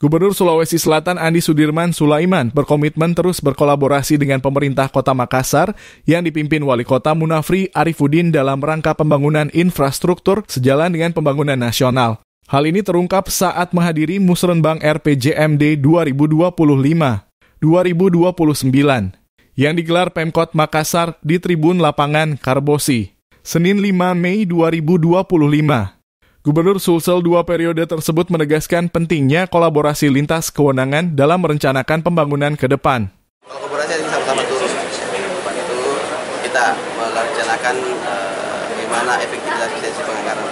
Gubernur Sulawesi Selatan Andi Sudirman Sulaiman berkomitmen terus berkolaborasi dengan pemerintah Kota Makassar yang dipimpin Wali Kota Munafri Arifuddin dalam rangka pembangunan infrastruktur sejalan dengan pembangunan nasional. Hal ini terungkap saat menghadiri Musrenbang RPJMD 2025-2029 yang digelar Pemkot Makassar di Tribun Lapangan Karbosi, Senin 5 Mei 2025. Gubernur Sulsel 2 periode tersebut menegaskan pentingnya kolaborasi lintas kewenangan dalam merencanakan pembangunan ke depan. Kolaborasi ini sama-sama turun. Itu kita merencanakan bagaimana efektivitas penganggaran.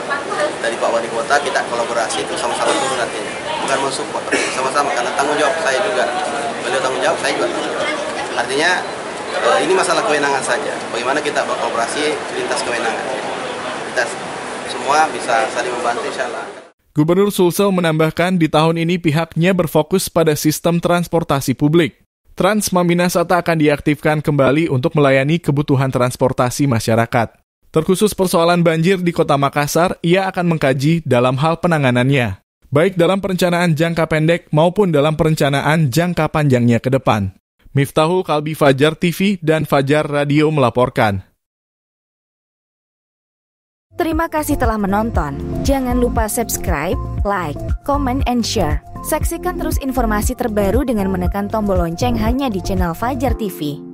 Dari Pak Wali Kota kita kolaborasi itu sama-sama turun nantinya. Bukan mensupport, sama-sama karena tanggung jawab saya juga. Beliau tanggung jawab, saya juga tanggung jawab. Artinya ini masalah kewenangan saja. Bagaimana kita berkolaborasi lintas kewenangan. Kita semua bisa saling membantu insyaallah. Gubernur Sulsel menambahkan di tahun ini pihaknya berfokus pada sistem transportasi publik. Trans Maminasata akan diaktifkan kembali untuk melayani kebutuhan transportasi masyarakat. Terkhusus persoalan banjir di Kota Makassar, ia akan mengkaji dalam hal penanganannya, baik dalam perencanaan jangka pendek maupun dalam perencanaan jangka panjangnya ke depan. Miftahul Kalbi, Fajar TV dan Fajar Radio melaporkan. Terima kasih telah menonton. Jangan lupa subscribe, like, comment, and share. Saksikan terus informasi terbaru dengan menekan tombol lonceng hanya di channel Fajar TV.